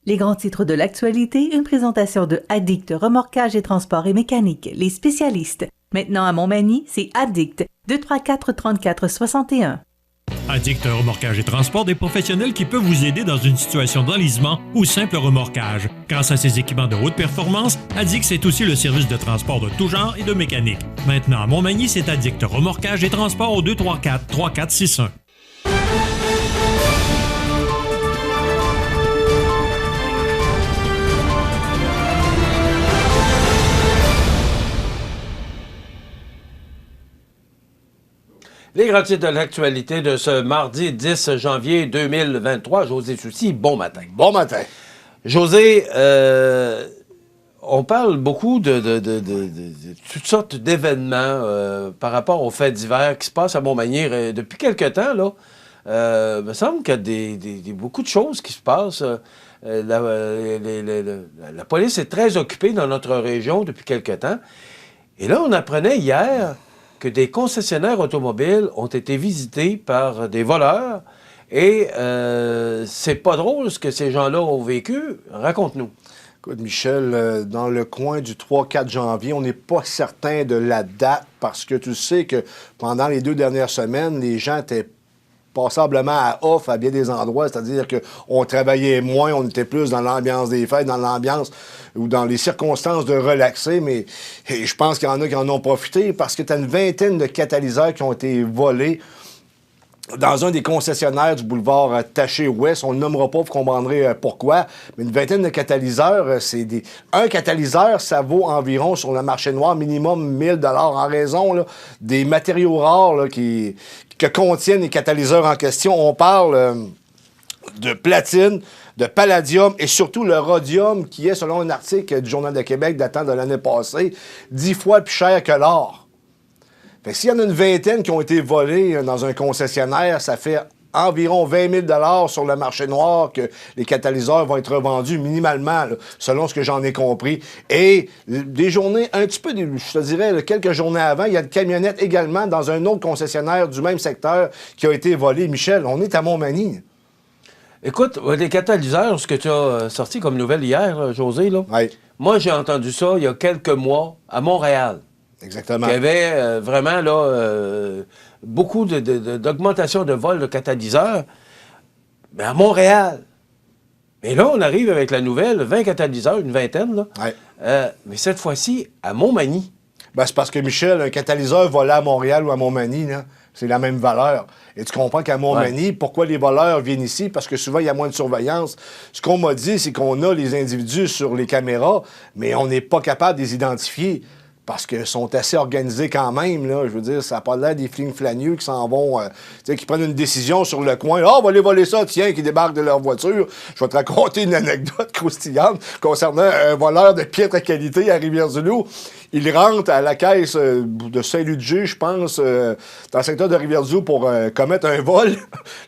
Les grands titres de l'actualité, une présentation de Addict Remorquage et Transport et Mécanique, les spécialistes. Maintenant à Montmagny, c'est Addict, 234-34-61. Addict Remorquage et Transport, des professionnels qui peuvent vous aider dans une situation d'enlisement ou simple remorquage. Grâce à ses équipements de haute performance, Addict, c'est aussi le service de transport de tout genre et de mécanique. Maintenant à Montmagny, c'est Addict Remorquage et Transport au 234-3461. Les grands titres de l'actualité de ce mardi 10 janvier 2023. José Soucy, bon matin. Bon matin. José, on parle beaucoup de toutes sortes d'événements par rapport aux faits divers qui se passent à Montmagny depuis quelque temps, là. Il me semble qu'il y a beaucoup de choses qui se passent. La police est très occupée dans notre région depuis quelque temps. Et là, on apprenait hier que des concessionnaires automobiles ont été visités par des voleurs. Et c'est pas drôle ce que ces gens-là ont vécu. Raconte-nous. Écoute, Michel, dans le coin du 3-4 janvier, on n'est pas certain de la date parce que tu sais que pendant les 2 dernières semaines, les gens étaient passablement à off à bien des endroits, c'est-à-dire qu'on travaillait moins, on était plus dans l'ambiance des fêtes, dans l'ambiance ou dans les circonstances de relaxer, mais je pense qu'il y en a qui en ont profité parce que tu as une vingtaine de catalyseurs qui ont été volés dans un des concessionnaires du boulevard Taché-Ouest. On ne le nommera pas, vous comprendrez pourquoi, mais une vingtaine de catalyseurs, un catalyseur, ça vaut environ sur le marché noir minimum 1 000 en raison là, des matériaux rares là, que contiennent les catalyseurs en question. On parle de platine, de palladium et surtout le rhodium qui est, selon un article du Journal de Québec datant de l'année passée, 10 fois plus cher que l'or. Fait que s'il y en a une vingtaine qui ont été volés dans un concessionnaire, ça fait environ 20 000 sur le marché noir que les catalyseurs vont être revendus minimalement, là, selon ce que j'en ai compris. Et des journées, un petit peu, je te dirais, quelques journées avant, il y a une camionnette également dans un autre concessionnaire du même secteur qui a été volée. Michel, on est à Montmagny. Écoute, les catalyseurs, ce que tu as sorti comme nouvelle hier, là, José, là, oui. Moi, j'ai entendu ça il y a quelques mois à Montréal. Exactement. Il y avait vraiment là, beaucoup d'augmentation de vol de catalyseurs. Mais à Montréal. Mais là, on arrive avec la nouvelle, 20 catalyseurs, une vingtaine, là. Oui. Mais cette fois-ci, à Montmagny. Ben, c'est parce que, Michel, un catalyseur volé à Montréal ou à Montmagny, là, c'est la même valeur. Et tu comprends qu'à Montmagny, pourquoi les voleurs viennent ici? Parce que souvent, il y a moins de surveillance. Ce qu'on m'a dit, c'est qu'on a les individus sur les caméras, mais on n'est pas capable de les identifier. Parce qu'ils sont assez organisés quand même, là. Je veux dire, ça n'a pas l'air des fling-flagneux qui s'en vont, qui prennent une décision sur le coin. « Ah, on va aller voler ça, tiens, qui débarquent de leur voiture. » Je vais te raconter une anecdote croustillante concernant un voleur de piètre qualité à Rivière-du-Loup. Il rentre à la caisse de Saint-Ludger, je pense, dans le secteur de Rivière-du-Loup pour commettre un vol.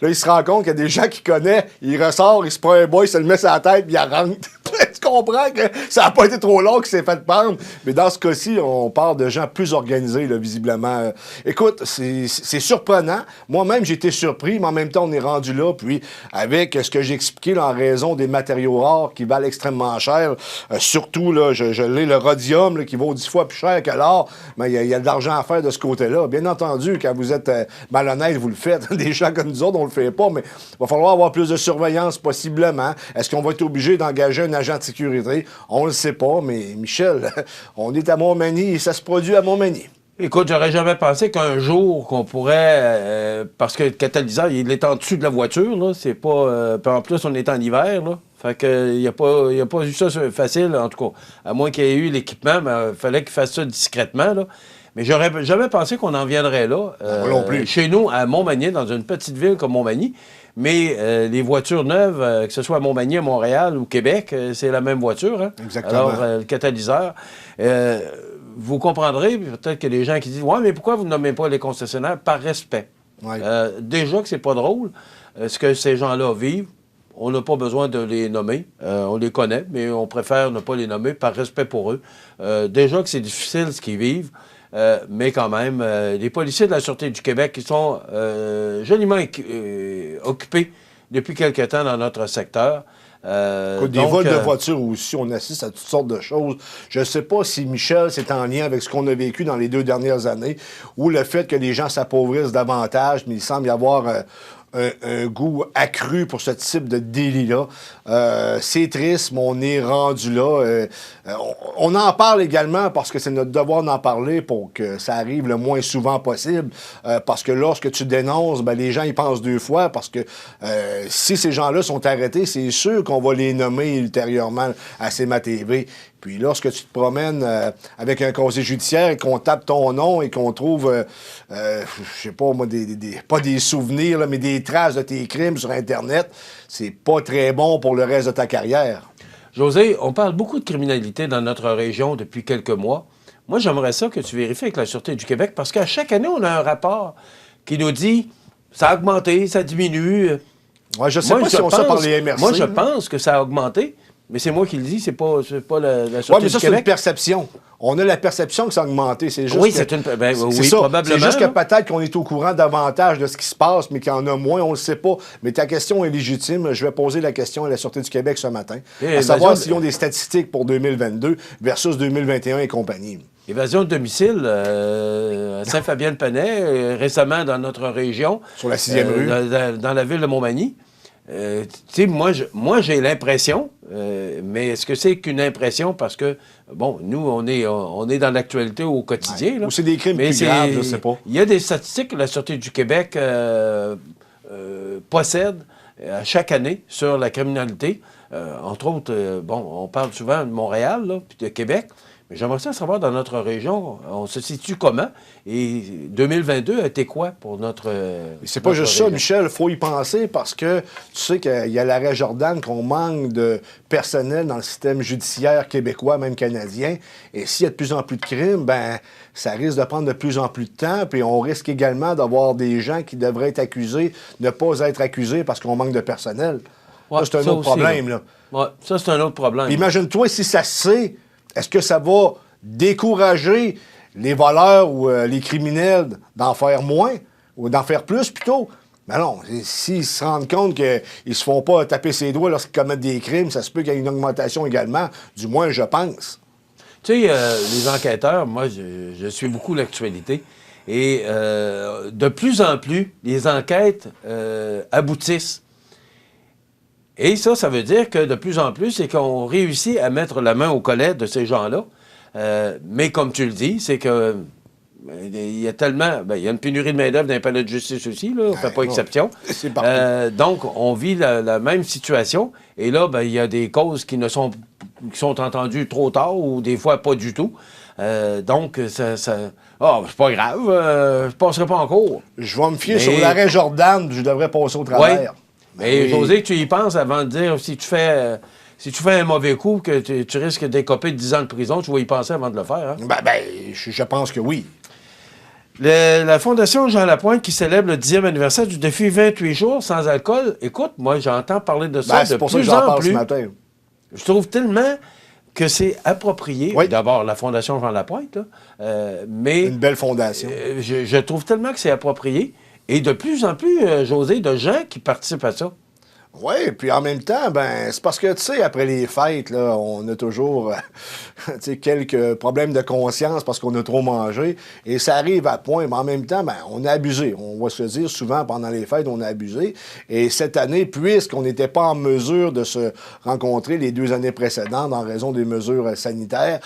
Là, il se rend compte qu'il y a des gens qu'il connaît. Il ressort, il se prend un bois, il se le met sur la tête, puis il rentre. Tu comprends que ça n'a pas été trop long qu'il s'est fait prendre. Mais dans ce cas-ci, on parle de gens plus organisés, là, visiblement. Écoute, c'est surprenant. Moi-même, j'ai été surpris, mais en même temps, on est rendu là. Puis, avec ce que j'ai expliqué là, en raison des matériaux rares qui valent extrêmement cher, surtout, là, je l'ai, le rhodium, là, qui vaut 10 fois plus cher que l'or, mais il y a de l'argent à faire de ce côté-là. Bien entendu, quand vous êtes malhonnête, vous le faites. Des gens comme nous autres, on le fait pas, mais il va falloir avoir plus de surveillance, possiblement. Est-ce qu'on va être obligé d'engager un agent de sécurité? On le sait pas, mais Michel, on est à Montmagny et ça se produit à Montmagny. Écoute, j'aurais jamais pensé qu'un jour qu'on pourrait... parce que le catalyseur, il est en dessous de la voiture, là. C'est pas... en plus, on est en hiver, là. Fait que il n'y a pas eu ça facile, en tout cas. À moins qu'il y ait eu l'équipement, mais il fallait qu'il fasse ça discrètement, là. Mais j'aurais jamais pensé qu'on en viendrait là. Moi non plus. Chez nous, à Montmagny, dans une petite ville comme Montmagny. Mais les voitures neuves, que ce soit à Montmagny, à Montréal ou Québec, c'est la même voiture. Hein? Exactement. Alors, le catalyseur... vous comprendrez, peut-être que les gens qui disent « Ouais, mais pourquoi vous ne nommez pas les concessionnaires? » Par respect. Ouais. Déjà que c'est pas drôle, ce que ces gens-là vivent, on n'a pas besoin de les nommer. On les connaît, mais on préfère ne pas les nommer par respect pour eux. Déjà que c'est difficile ce qu'ils vivent, mais quand même, les policiers de la Sûreté du Québec qui sont joliment occupés depuis quelque temps dans notre secteur, Des vols de voitures aussi, on assiste à toutes sortes de choses. Je ne sais pas si, Michel, c'est en lien avec ce qu'on a vécu dans les 2 dernières années, ou le fait que les gens s'appauvrissent davantage, mais il semble y avoir un goût accru pour ce type de délit-là. C'est triste, mais on est rendu là. On en parle également parce que c'est notre devoir d'en parler pour que ça arrive le moins souvent possible. Parce que lorsque tu dénonces, les gens y pensent 2 fois parce que si ces gens-là sont arrêtés, c'est sûr qu'on va les nommer ultérieurement à CMA TV. Puis lorsque tu te promènes avec un casier judiciaire et qu'on tape ton nom et qu'on trouve, je sais pas moi, pas des souvenirs, là, mais des traces de tes crimes sur Internet, c'est pas très bon pour le reste de ta carrière. José, on parle beaucoup de criminalité dans notre région depuis quelques mois. Moi, j'aimerais ça que tu vérifies avec la Sûreté du Québec parce qu'à chaque année, on a un rapport qui nous dit ça a augmenté, ça diminue. Ouais, je sais pas si on sait par les MRC. Moi, je pense que ça a augmenté. Mais c'est moi qui le dis, c'est pas la Sûreté du Québec. Oui, mais ça, c'est une perception. On a la perception que ça a augmenté. C'est juste oui, que, c'est une... oui, ça. Probablement. C'est juste que peut-être qu'on est au courant davantage de ce qui se passe, mais qu'il y en a moins, on le sait pas. Mais ta question est légitime. Je vais poser la question à la Sûreté du Québec ce matin, à savoir s'ils ont des statistiques pour 2022 versus 2021 et compagnie. Évasion de domicile à Saint-Fabien-le-Penay, récemment dans notre région. Sur la 6e rue. Dans la ville de Montmagny. Tu sais, moi j'ai l'impression, mais est-ce que c'est qu'une impression parce que, bon, nous, on est dans l'actualité au quotidien. Là. Ou c'est des crimes plus graves, je sais pas. Il y a des statistiques que la Sûreté du Québec possède à chaque année sur la criminalité. Entre autres, on parle souvent de Montréal, là, puis de Québec. Mais j'aimerais ça savoir, dans notre région, on se situe comment? Et 2022 a été quoi pour notre c'est pas juste région? Ça, Michel, il faut y penser parce que tu sais qu'il y a l'arrêt Jordan qu'on manque de personnel dans le système judiciaire québécois, même canadien. Et s'il y a de plus en plus de crimes, ça risque de prendre de plus en plus de temps. Puis on risque également d'avoir des gens qui devraient être accusés, ne pas être accusés parce qu'on manque de personnel. Ouais, ça, c'est un autre problème. Là. Ouais, ça, c'est un autre problème. Puis imagine-toi si ça se sait. Est-ce que ça va décourager les voleurs ou les criminels d'en faire moins ou d'en faire plus plutôt? Mais non, s'ils se rendent compte qu'ils ne se font pas taper ses doigts lorsqu'ils commettent des crimes, ça se peut qu'il y ait une augmentation également, du moins je pense. Tu sais, les enquêteurs, moi je suis beaucoup l'actualité et de plus en plus, les enquêtes aboutissent. Et ça veut dire que de plus en plus, c'est qu'on réussit à mettre la main au collet de ces gens-là. Mais comme tu le dis, c'est que il y a tellement... il y a une pénurie de main-d'œuvre dans les palais de justice aussi, là, on ne fait pas exception. C'est partout. Donc, on vit la même situation. Et là, il y a des causes qui sont entendues trop tard ou des fois pas du tout. Donc, c'est pas grave, je passerai pas en cours. Je vais me fier sur l'arrêt Jordan, je devrais passer au travers. Oui. Mais José, tu y penses avant de dire si tu fais un mauvais coup, que tu risques d'écoper de 10 ans de prison, tu vas y penser avant de le faire. Hein? Je pense que oui. La Fondation Jean Lapointe qui célèbre le 10e anniversaire du défi 28 jours sans alcool. Écoute, moi, j'entends parler de ça de plus en plus. Ce matin. Je trouve tellement que c'est approprié. Oui. D'abord, la Fondation Jean Lapointe, là, mais... Une belle fondation. Je trouve tellement que c'est approprié. Et de plus en plus, José, de gens qui participent à ça. Oui, puis en même temps, c'est parce que, tu sais, après les fêtes, là, on a toujours quelques problèmes de conscience parce qu'on a trop mangé. Et ça arrive à point, mais en même temps, on a abusé. On va se dire souvent, pendant les fêtes, on a abusé. Et cette année, puisqu'on n'était pas en mesure de se rencontrer les 2 années précédentes en raison des mesures sanitaires,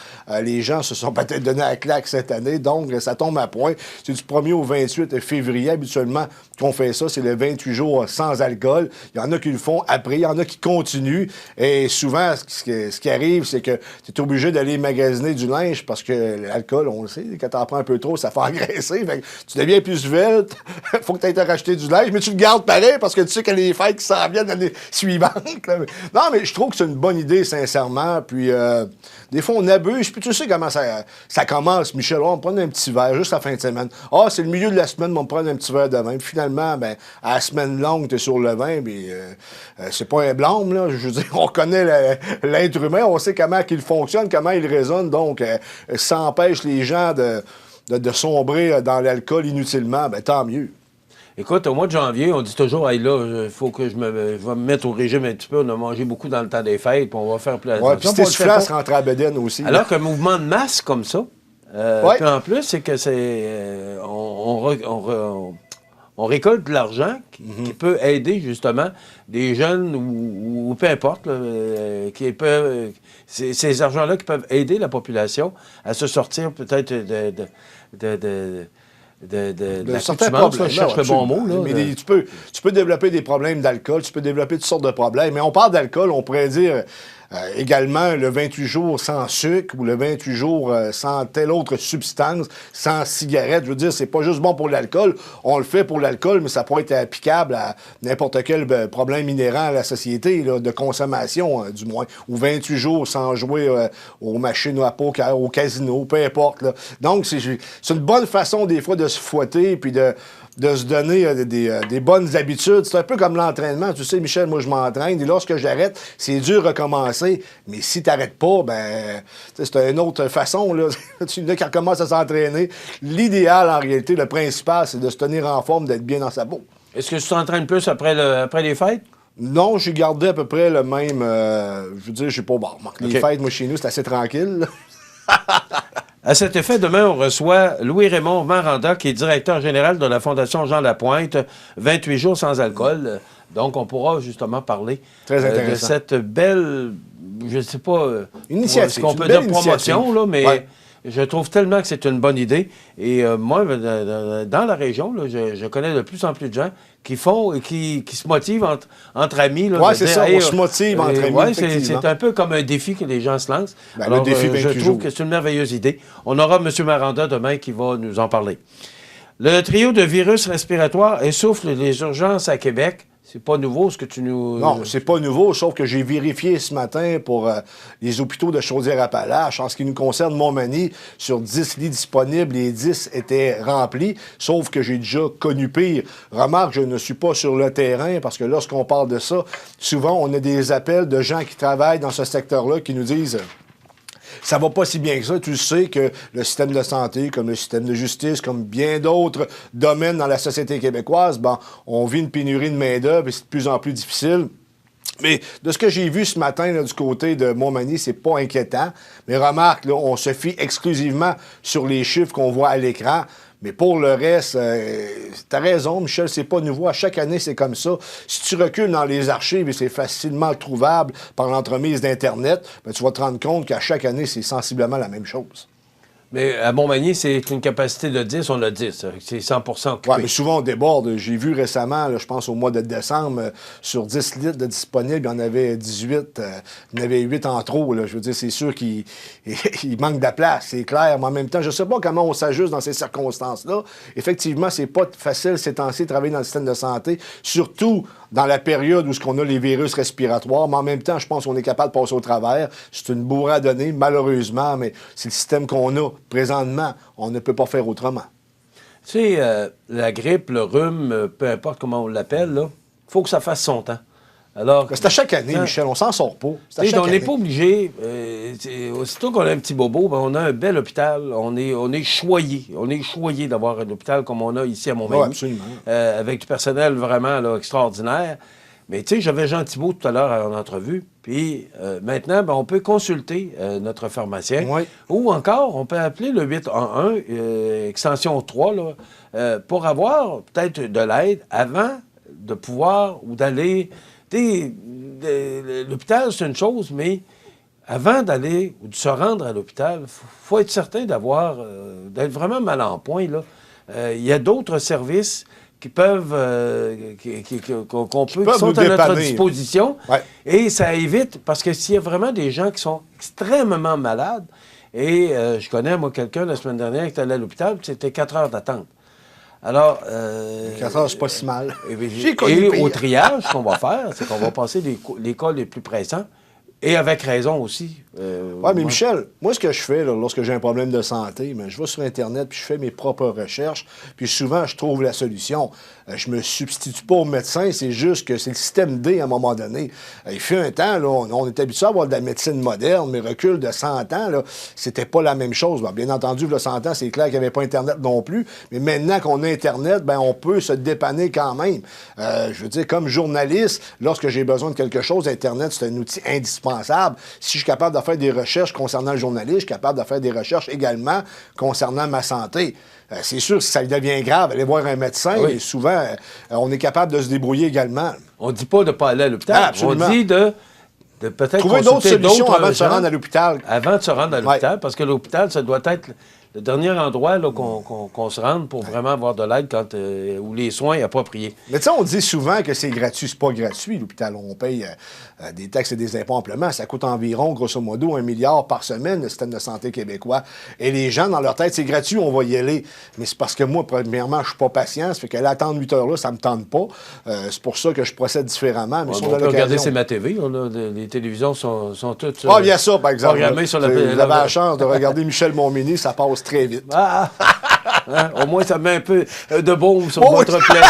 les gens se sont peut-être donné à la claque cette année. Donc, ça tombe à point. C'est du 1er au 28 février. Habituellement, qu'on fait ça, c'est le 28 jours sans alcool. Il y en a qui le font après, il y en a qui continuent. Et souvent, ce qui arrive, c'est que tu es obligé d'aller magasiner du linge parce que l'alcool, on le sait, quand t'en prends un peu trop, ça fait engraisser. Fait que tu deviens plus svelte, faut que tu ailles te racheter du linge, mais tu le gardes pareil parce que tu sais que les fêtes qui s'en viennent l'année suivante. Non, mais je trouve que c'est une bonne idée, sincèrement. Puis, des fois, on abuse. Puis, tu sais comment ça commence, Michel. On va prendre un petit verre juste la fin de semaine. C'est le milieu de la semaine, on va prendre un petit verre de vin. Puis, finalement, à la semaine longue, tu es sur le vin, puis c'est pas un blâme, là. Je veux dire, on connaît l'être humain, on sait comment il fonctionne, comment il résonne. Donc, ça empêche les gens de sombrer dans l'alcool inutilement, tant mieux. Écoute, au mois de janvier, on dit toujours, hey, là, il faut que je vais me mettre au régime un petit peu. On a mangé beaucoup dans le temps des fêtes, puis on va faire plus attention. Ouais, puis c'était soufflant à se rentrer à Bédène aussi. Alors qu'un mouvement de masse comme ça, puis en plus, c'est que on récolte de l'argent qui peut aider justement des jeunes ou peu importe, là, ces argents-là qui peuvent aider la population à se sortir peut-être de certains problèmes. Je cherche le bon mot. Là, mais tu peux développer des problèmes d'alcool, tu peux développer toutes sortes de problèmes. Mais on parle d'alcool, on pourrait dire également le 28 jours sans sucre ou le 28 jours sans telle autre substance, sans cigarette. Je veux dire, c'est pas juste bon pour l'alcool. On le fait pour l'alcool, mais ça pourrait être applicable à n'importe quel problème inhérent à la société, là, de consommation, du moins. Ou 28 jours sans jouer aux machines à poker, au casino, peu importe. Là. Donc, c'est une bonne façon, des fois, de se fouetter puis de se donner des bonnes habitudes. C'est un peu comme l'entraînement. Tu sais, Michel, moi, je m'entraîne. Et lorsque j'arrête, c'est dur de recommencer. Mais si tu n'arrêtes pas, ben, c'est une autre façon. Là. Tu qui recommence à s'entraîner. L'idéal, en réalité, le principal, c'est de se tenir en forme, d'être bien dans sa peau. Est-ce que tu t'entraînes plus après les fêtes? Non, j'ai gardé à peu près le même... je veux dire, je sais pas... Bon, les fêtes, moi, chez nous, c'est assez tranquille. À cet effet, demain, on reçoit Louis-Raymond Maranda, qui est directeur général de la Fondation Jean Lapointe, 28 jours sans alcool. Donc, on pourra justement parler de cette belle, je ne sais pas, initiative, ce qu'on peut dire promotion, là, mais je trouve tellement que c'est une bonne idée. Et moi, dans la région, là, je connais de plus en plus de gens qui font et qui se motivent entre amis. Oui, c'est ça, on se motive entre amis. Oui, c'est un peu comme un défi que les gens se lancent. Ben, alors, le défi 28 je trouve que c'est une merveilleuse idée. On aura M. Maranda demain qui va nous en parler. Le trio de virus respiratoires essouffle les urgences à Québec. C'est pas nouveau ce que tu nous... Non, c'est pas nouveau, sauf que j'ai vérifié ce matin pour les hôpitaux de Chaudière-Appalaches. En ce qui nous concerne, Montmagny, sur 10 lits disponibles, les 10 étaient remplis, sauf que j'ai déjà connu pire. Remarque, je ne suis pas sur le terrain, parce que lorsqu'on parle de ça, souvent, on a des appels de gens qui travaillent dans ce secteur-là qui nous disent... Ça va pas si bien que ça. Tu sais que le système de santé, comme le système de justice, comme bien d'autres domaines dans la société québécoise, ben, on vit une pénurie de main-d'œuvre et c'est de plus en plus difficile. Mais de ce que j'ai vu ce matin là, du côté de Montmagny, c'est pas inquiétant. Mais remarque, là, on se fie exclusivement sur les chiffres qu'on voit à l'écran. Mais pour le reste, t'as raison, Michel, c'est pas nouveau. À chaque année, c'est comme ça. Si tu recules dans les archives et c'est facilement trouvable par l'entremise d'Internet, ben, tu vas te rendre compte qu'à chaque année, c'est sensiblement la même chose. Mais à Montmagny, c'est une capacité de 10, on a 10. C'est 100 occupé. Oui, mais souvent, on déborde. J'ai vu récemment, là, je pense au mois de décembre, sur 10 litres de disponibles, il y en avait 18. Il y en avait 8 en trop. Là. Je veux dire, c'est sûr qu'il manque de place, c'est clair. Mais en même temps, je ne sais pas comment on s'ajuste dans ces circonstances-là. Effectivement, c'est pas facile ces temps-ci de travailler dans le système de santé, surtout dans la période où on a les virus respiratoires. Mais en même temps, je pense qu'on est capable de passer au travers. C'est une bourre à donner, malheureusement, mais c'est le système qu'on a. Présentement, on ne peut pas faire autrement. Tu sais, la grippe, le rhume, peu importe comment on l'appelle, il faut que ça fasse son temps. Alors, c'est à chaque année, Michel, on s'en sort pas. On n'est pas obligé. Aussitôt qu'on a un petit bobo, ben, on a un bel hôpital. On est choyé. On est choyé d'avoir un hôpital comme on a ici à Montmagny. Oui, absolument. Avec du personnel vraiment là, extraordinaire. Mais tu sais, j'avais Jean Thibault tout à l'heure en entrevue. Puis maintenant, ben, on peut consulter notre pharmacien. Oui. Ou encore, on peut appeler le 811, extension 3, là, pour avoir peut-être de l'aide avant de pouvoir ou d'aller... L'hôpital, c'est une chose, mais avant d'aller ou de se rendre à l'hôpital, il faut être certain d'être vraiment mal en point. Il y a d'autres services qui peuvent, qui sont à notre disposition. Ouais. Et ça évite, parce que s'il y a vraiment des gens qui sont extrêmement malades, et je connais, moi, quelqu'un la semaine dernière qui est allé à l'hôpital, puis c'était 4 heures d'attente. Alors... 4 heures, c'est pas si mal. Et au triage, ce qu'on va faire, c'est qu'on va passer les cas les plus pressants, et avec raison aussi. Oui, mais Michel, moi, ce que je fais là, lorsque j'ai un problème de santé, je vais sur Internet puis je fais mes propres recherches, puis souvent, je trouve la solution. Je me substitue pas au médecin, c'est juste que c'est le système D à un moment donné. Il fut un temps, là, on est habitué à avoir de la médecine moderne, mais recul de 100 ans, là, c'était pas la même chose. Bon, bien entendu, il y a 100 ans, c'est clair qu'il n'y avait pas Internet non plus, mais maintenant qu'on a Internet, on peut se dépanner quand même. Je veux dire, comme journaliste, lorsque j'ai besoin de quelque chose, Internet, c'est un outil indispensable. Si je suis capable de faire des recherches concernant le journalisme, je suis capable de faire des recherches également concernant ma santé. C'est sûr, si ça devient grave, aller voir un médecin, et souvent, on est capable de se débrouiller également. On ne dit pas de ne pas aller à l'hôpital. On dit de peut-être trouver d'autres solutions avant de se rendre à l'hôpital. Avant de se rendre à l'hôpital, parce que l'hôpital, ça doit être le dernier endroit qu'on se rende pour vraiment avoir de l'aide ou les soins appropriés. Mais tu sais, on dit souvent que c'est gratuit. C'est pas gratuit, l'hôpital. On paye des taxes et des impôts amplement. Ça coûte environ, grosso modo, 1 milliard par semaine, le système de santé québécois. Et les gens, dans leur tête, c'est gratuit, on va y aller. Mais c'est parce que moi, premièrement, je suis pas patient. Ça fait qu'aller attendre 8 heures là, ça me tente pas. C'est pour ça que je procède différemment. Mais on peut regarder CMA TV. Les télévisions sont toutes il y a ça, par exemple. programmées sur vous avez la chance de regarder Michel Montminy, ça passe très vite. Au moins, ça met un peu de baume sur votre plaie.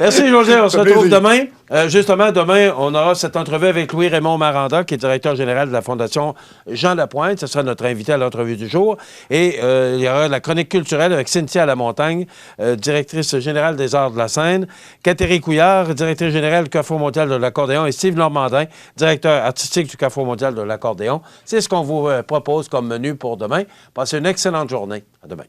Merci, José. On se retrouve demain. Justement, demain, on aura cette entrevue avec Louis-Raymond Maranda, qui est directeur général de la Fondation Jean Lapointe. Ce sera notre invité à l'entrevue du jour. Et il y aura la chronique culturelle avec Cynthia Lamontagne, directrice générale des Arts de la Scène, Catherine Couillard, directrice générale du Carrefour mondial de l'accordéon, et Steve Normandin, directeur artistique du Carrefour mondial de l'accordéon. C'est ce qu'on vous propose comme menu pour demain. Passez une excellente journée. À demain.